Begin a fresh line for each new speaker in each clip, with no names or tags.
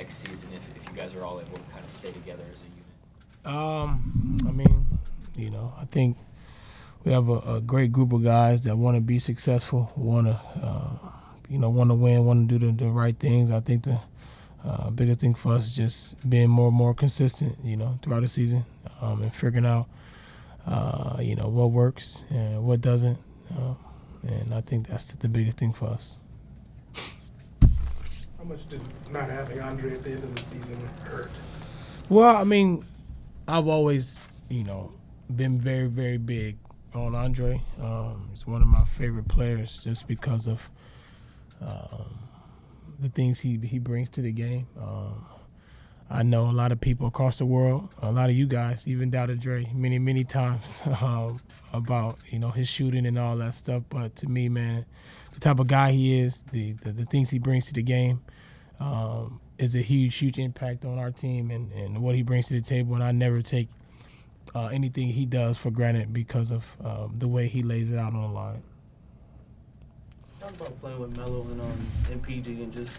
next season if you guys are all able to kind of stay together as a unit?
I mean, I think we have a great group of guys that want to be successful, want to, want to win, want to do the right things. I think the biggest thing for us is just being more and more consistent, throughout the season, and figuring out, what works and what doesn't. And I think that's the biggest thing for us.
How much did not having Andre at the end of the season hurt?
Well, I mean, I've always, been very, very big on Andre. He's one of my favorite players just because of the things he brings to the game. I know a lot of people across the world, a lot of you guys, even doubted Dre many, many times about, his shooting and all that stuff. But to me, man, the type of guy he is, the things he brings to the game is a huge, huge impact on our team and what he brings to the table. And I never take anything he does for granted because of the way he lays it out on the line.
Talk about playing with Melo and PG and just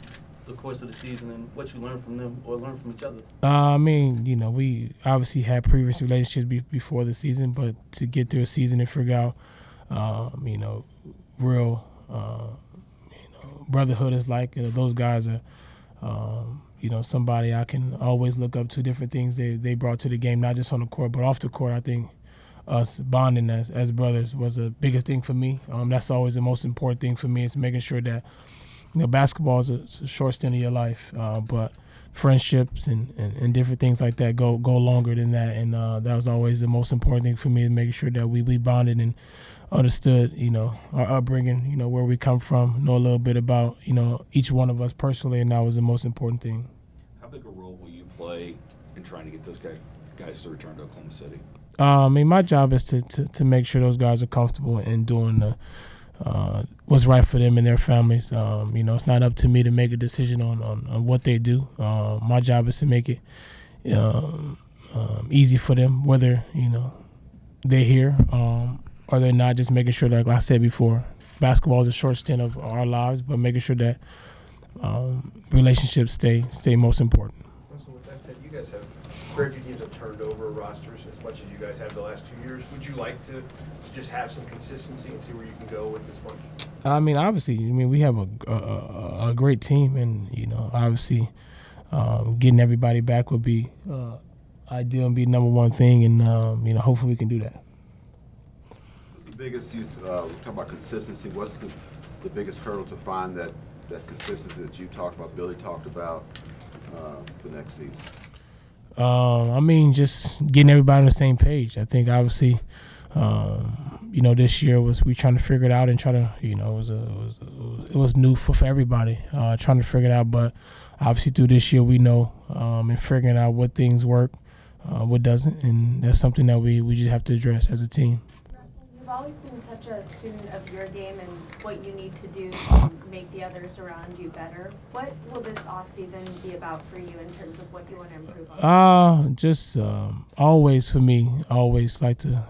the course of the season and what you learned from them or learned from each other.
I mean, we obviously had previous relationships before the season, but to get through a season and figure out, real, brotherhood is like, those guys are, somebody I can always look up to, different things they brought to the game, not just on the court, but off the court. I think us bonding as brothers was the biggest thing for me. That's always the most important thing for me, is making sure that, basketball is a short stint of your life, but friendships and different things like that go longer than that. And that was always the most important thing for me, is making sure that we bonded and understood, our upbringing, where we come from, know a little bit about, each one of us personally, and that was the most important thing.
How big a role will you play in trying to get those guys to return to Oklahoma City?
I mean, my job is to make sure those guys are comfortable in doing what's right for them and their families. It's not up to me to make a decision on what they do. My job is to make it easy for them, whether they're here or they're not. Just making sure, like I said before, basketball is a short stint of our lives, but making sure that relationships stay most important.
So with that said, you guys have very few teams have turned over rosters as much as you guys have the last 2 years. Would you like to just have some consistency and see where you can go with this bunch?
I mean, obviously, we have a great team, and obviously, getting everybody back would be ideal and be number one thing, and hopefully we can do that.
What's the biggest? We talk about consistency. What's the biggest hurdle to find that consistency that you talked about, Billy talked about, for next season?
I mean, just getting everybody on the same page. I think obviously, this year we trying to figure it out and try to, it was new for everybody, trying to figure it out. But obviously through this year, we know and figuring out what things work, what doesn't, and that's something that we just have to address as a team.
You've always been such a student of your game and what you need to do to make the others around you better. What will this offseason be about for you in terms of what you want to improve on?
Just always for me, always like to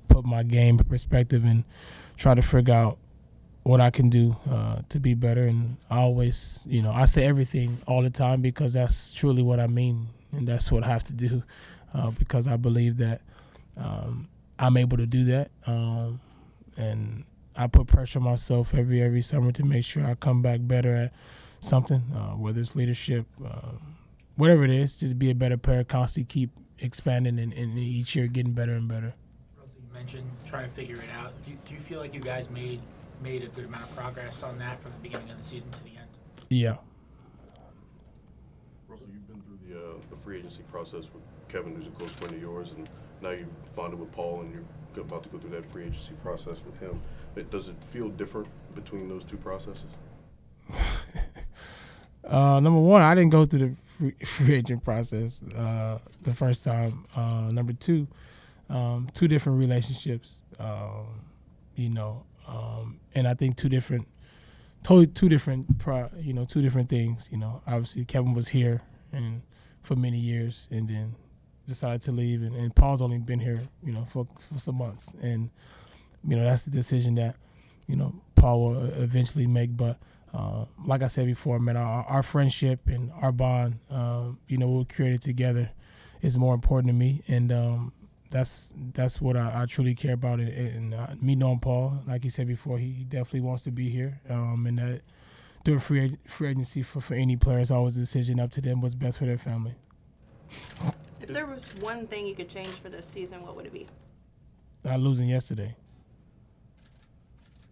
put my game in perspective and try to figure out what I can do to be better. And I always, I say everything all the time because that's truly what I mean, and that's what I have to do because I believe that I'm able to do that, and I put pressure on myself every summer to make sure I come back better at something, whether it's leadership, whatever it is, just be a better player, constantly keep expanding and each year getting better and better.
Russell, you mentioned trying to figure it out. Do you feel like you guys made a good amount of progress on that from the beginning of the season to the end?
Yeah.
Russell, you've been through the free agency process with Kevin, who's a close friend of yours, and now you've bonded with Paul, and you're about to go through that free agency process with him. Does it feel different between those two processes?
Number one, I didn't go through the free agent process the first time. Number two, two different relationships, and I think two different things. Obviously Kevin was here and for many years, and then decided to leave, and Paul's only been here, for some months, and that's the decision that Paul will eventually make. But like I said before, man, our friendship and our bond, what we created together is more important to me. And that's what I truly care about. And me knowing Paul, like you said before, he definitely wants to be here. And that through free agency for any player, it's always a decision up to them what's best for their family.
If there was one thing you could change for this season, what would it be?
Not losing yesterday.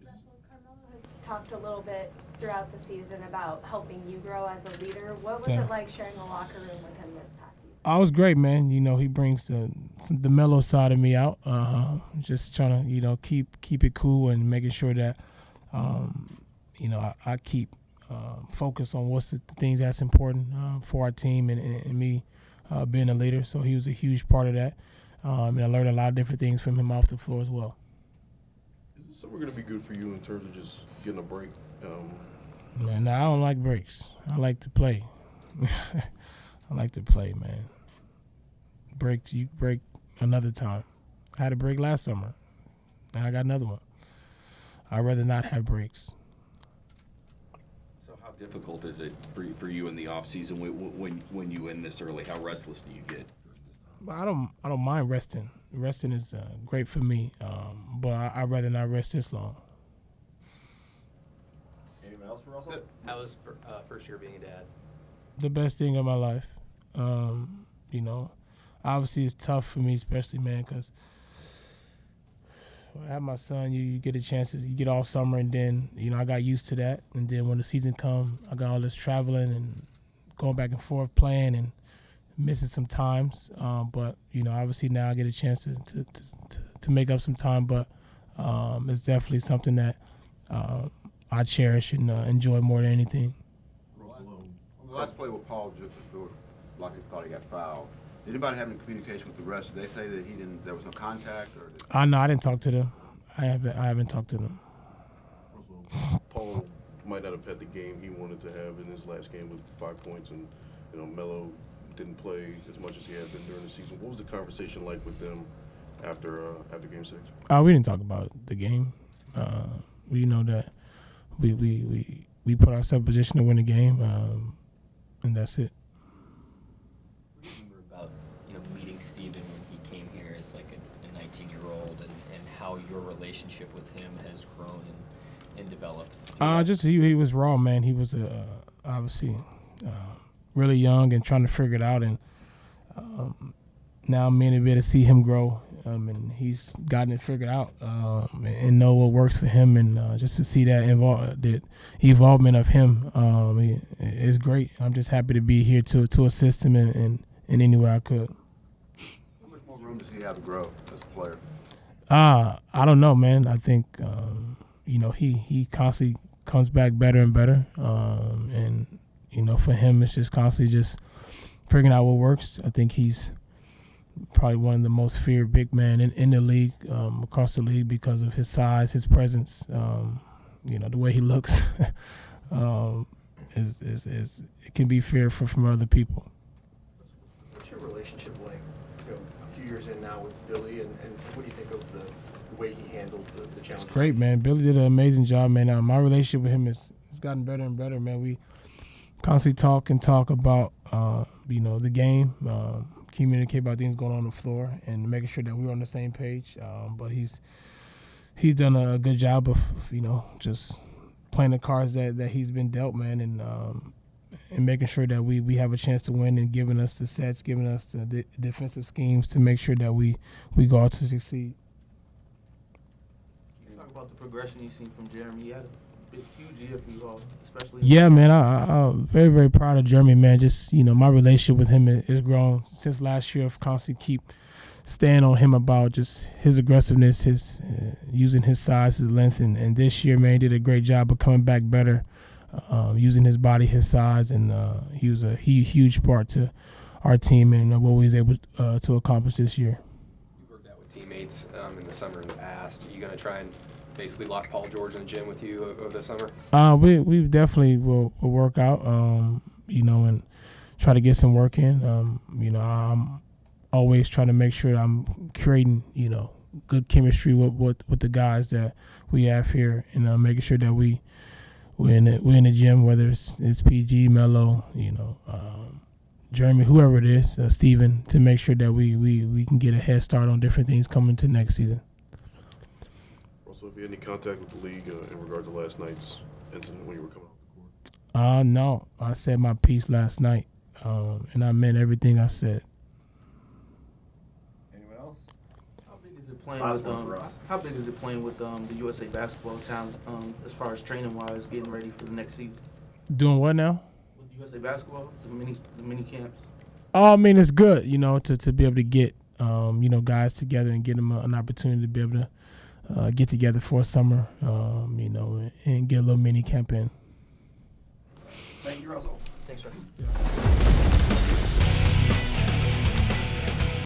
Russell, Carmelo has talked a little bit throughout the season about helping you grow as a leader. What was it like sharing a locker room with him this past season?
I was great, man. He brings the mellow side of me out. Just trying to, keep it cool and making sure that, I keep focus on what's the things that's important for our team and me being a leader. So he was a huge part of that. And I learned a lot of different things from him off the floor as well.
Is summer going to be good for you in terms of just getting a break?
Man, I don't like breaks. I like to play. I like to play, man. You break another time. I had a break last summer. Now I got another one. I'd rather not have breaks.
So how difficult is it for you in the off season when you end this early? How restless do you get?
I don't mind resting. Resting is great for me, but I'd rather not rest this long.
Anyone else for Russell?
How was first year being a dad?
The best thing of my life. Obviously it's tough for me, especially, man, because when I have my son, you get a chance you get all summer, and then, I got used to that. And then when the season come, I got all this traveling and going back and forth playing and missing some times. But, obviously now I get a chance to make up some time. But it's definitely something that I cherish and enjoy more than anything.
On the last play with Paul, like he thought he got fouled. Did anybody have any communication with the refs? Did they say that there was no contact? Or
No, I didn't talk to them. I haven't talked to them.
Paul might not have had the game he wanted to have in his last game with 5 points, and Melo didn't play as much as he had been during the season. What was the conversation like with them after Game 6?
We didn't talk about the game. We know that we put ourselves in position to win the game, and that's it.
What do you remember about meeting Steven when he came here as like a 19-year-old, and how your relationship with him has grown and developed?
Just he was raw, man. He was obviously really young and trying to figure it out, and now I'm able to see him grow, and he's gotten it figured out and know what works for him, and just to see that evolvement of him is great. I'm just happy to be here to assist him in any way I could.
how much more room does he have to grow as a player?
I don't know, man. I think he constantly comes back better and better, and for him it's just constantly just figuring out what works. I think he's probably one of the most feared big men in the league, across the league, because of his size, his presence, the way he looks. Is it can be feared from other people.
What's your relationship like, a few years in now with Billy, and what do you think of the way he handled the challenge?
It's great, man. Billy did an amazing job, man. My relationship with him has gotten better and better, man. We constantly talk about the game, communicate about things going on the floor, and making sure that we're on the same page. But he's done a good job of just playing the cards that he's been dealt, man, and making sure that we have a chance to win, and giving us the sets, giving us the defensive schemes to make sure that we go out to succeed.
Can you talk about the progression you've seen from Jeremy? He had a huge year for you all, especially.
Yeah, man, I'm very, very proud of Jeremy, man. Just, my relationship with him has grown since last year. I've constantly keep staying on him about just his aggressiveness, his using his size, his length, and this year, man, he did a great job of coming back better, using his body, his size, and he was a huge part to our team and what we was able to accomplish this year.
You worked out with teammates in the summer in the past. Are you going to try and basically lock Paul George in the gym with you over the summer?
We definitely will work out, and try to get some work in. I'm always trying to make sure I'm creating, good chemistry with the guys that we have here, and making sure that we we're in the gym, whether it's PG, Mello, Jeremy, whoever it is, Steven, to make sure that we can get a head start on different things coming to next season.
Also, have you had any contact with the league in regard to last night's incident when you were coming off the court?
No, I said my piece last night, and I meant everything I said.
Anyone else?
How big is it playing
Last
with
one for us.
How big is it playing with the USA basketball talent as far as training wise, getting ready for the next season?
Doing what now?
With USA basketball, the mini camps.
Oh, I mean, it's good, to be able to get, guys together and get them an opportunity to be able to get together for summer, and get a little mini camp in.
Thank you, Russell.
Thanks, Russ.